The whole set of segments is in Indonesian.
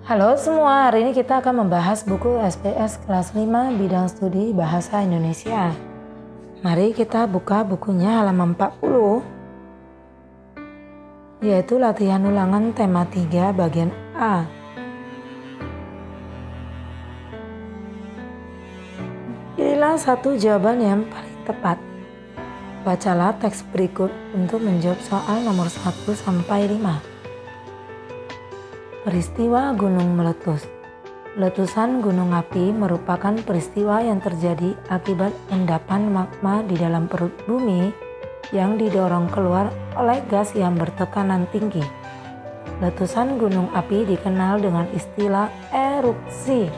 Halo semua, hari ini kita akan membahas buku SPS kelas 5 bidang studi bahasa Indonesia. Mari kita buka bukunya halaman 40, yaitu latihan ulangan tema 3 bagian A. Pilihlah satu jawaban yang paling tepat. Bacalah teks berikut untuk menjawab soal nomor 1 sampai 5. Peristiwa gunung meletus. Letusan gunung api merupakan peristiwa yang terjadi akibat endapan magma di dalam perut bumi yang didorong keluar oleh gas yang bertekanan tinggi. Letusan gunung api dikenal dengan istilah erupsi.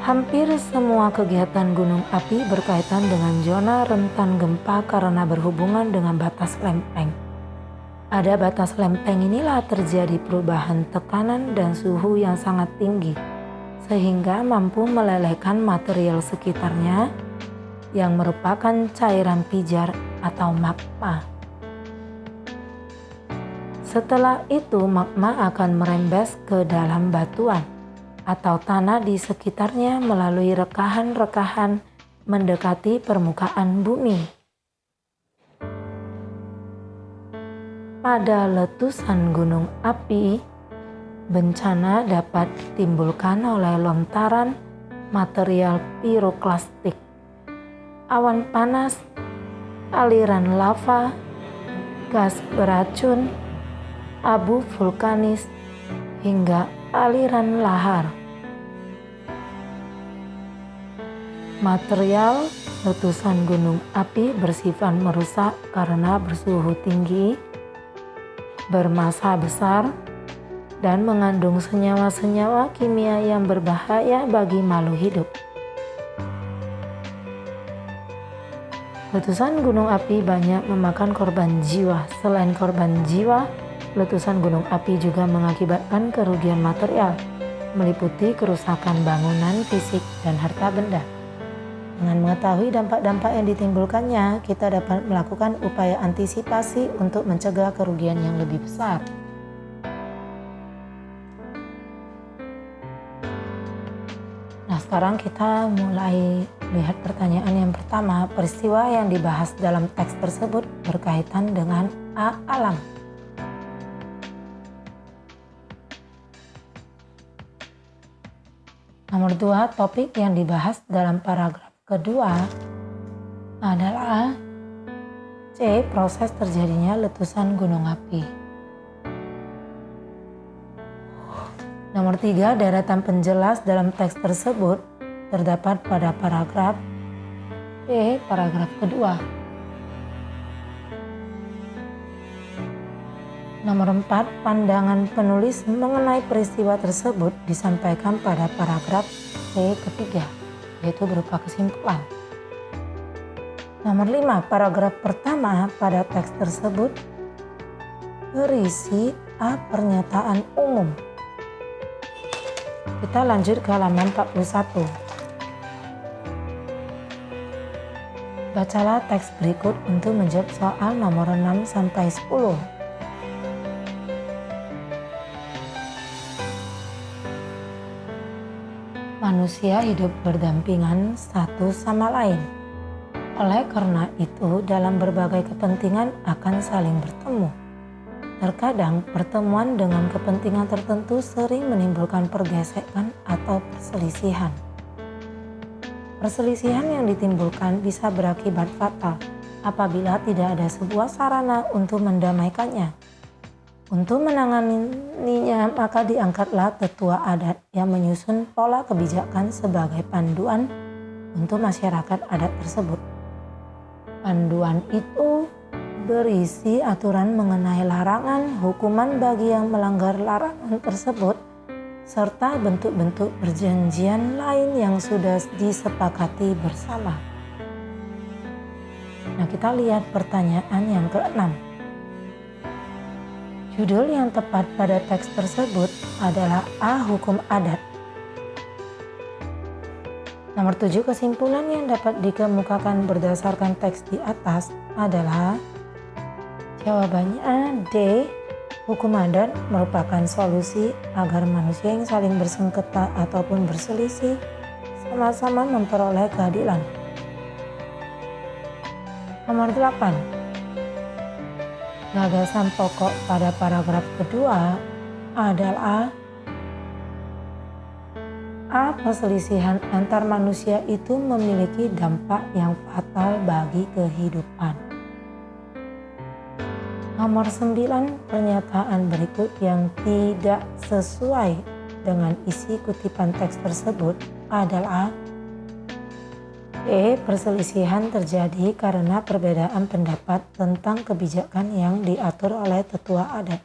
Hampir semua kegiatan gunung api berkaitan dengan zona rentan gempa karena berhubungan dengan batas lempeng. Pada batas lempeng inilah terjadi perubahan tekanan dan suhu yang sangat tinggi, sehingga mampu melelehkan material sekitarnya yang merupakan cairan pijar atau magma. Setelah itu magma akan merembes ke dalam batuan atau tanah di sekitarnya melalui rekahan-rekahan mendekati permukaan bumi. Pada letusan gunung api, bencana dapat ditimbulkan oleh lontaran material piroklastik, awan panas, aliran lava, gas beracun, abu vulkanis, hingga aliran lahar. Material letusan gunung api bersifat merusak karena bersuhu tinggi, bermassa besar, dan mengandung senyawa-senyawa kimia yang berbahaya bagi makhluk hidup. Letusan gunung api banyak memakan korban jiwa. Selain korban jiwa, letusan gunung api juga mengakibatkan kerugian material, meliputi kerusakan bangunan, fisik, dan harta benda. Dengan mengetahui dampak-dampak yang ditimbulkannya, kita dapat melakukan upaya antisipasi untuk mencegah kerugian yang lebih besar. Nah, sekarang kita mulai lihat pertanyaan yang pertama. Peristiwa yang dibahas dalam teks tersebut berkaitan dengan A. Alam. Nomor 2, topik yang dibahas dalam paragraf kedua adalah C. Proses terjadinya letusan gunung api. Nomor 3, deretan penjelas dalam teks tersebut terdapat pada paragraf B. Paragraf kedua. Nomor 4, pandangan penulis mengenai peristiwa tersebut disampaikan pada paragraf C ketiga, yaitu berupa kesimpulan. Nomor 5, paragraf pertama pada teks tersebut berisi A. Pernyataan umum. Kita lanjut ke halaman 41. Bacalah teks berikut untuk menjawab soal nomor 6 sampai 10. Manusia hidup berdampingan satu sama lain. Oleh karena itu, dalam berbagai kepentingan akan saling bertemu. Terkadang, pertemuan dengan kepentingan tertentu sering menimbulkan pergesekan atau perselisihan. Perselisihan yang ditimbulkan bisa berakibat fatal apabila tidak ada sebuah sarana untuk mendamaikannya. Untuk menanganinya, maka diangkatlah tetua adat yang menyusun pola kebijakan sebagai panduan untuk masyarakat adat tersebut. Panduan itu berisi aturan mengenai larangan, hukuman bagi yang melanggar larangan tersebut, serta bentuk-bentuk perjanjian lain yang sudah disepakati bersama. Nah, kita lihat pertanyaan yang ke-6. Judul yang tepat pada teks tersebut adalah A. Hukum adat. Nomor 7, kesimpulan yang dapat dikemukakan berdasarkan teks di atas adalah jawabannya D. Hukum adat merupakan solusi agar manusia yang saling bersengketa ataupun berselisih sama-sama memperoleh keadilan. Nomor 8. Gagasan pokok pada paragraf kedua adalah perselisihan antar manusia itu memiliki dampak yang fatal bagi kehidupan. Nomor 9, pernyataan berikut yang tidak sesuai dengan isi kutipan teks tersebut adalah perselisihan terjadi karena perbedaan pendapat tentang kebijakan yang diatur oleh tetua adat.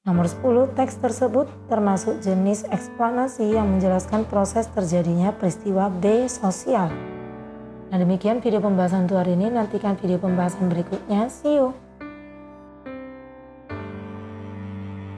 Nomor 10, teks tersebut termasuk jenis eksplanasi yang menjelaskan proses terjadinya peristiwa B sosial. Nah, demikian video pembahasan untuk hari ini. Nantikan video pembahasan berikutnya. See you!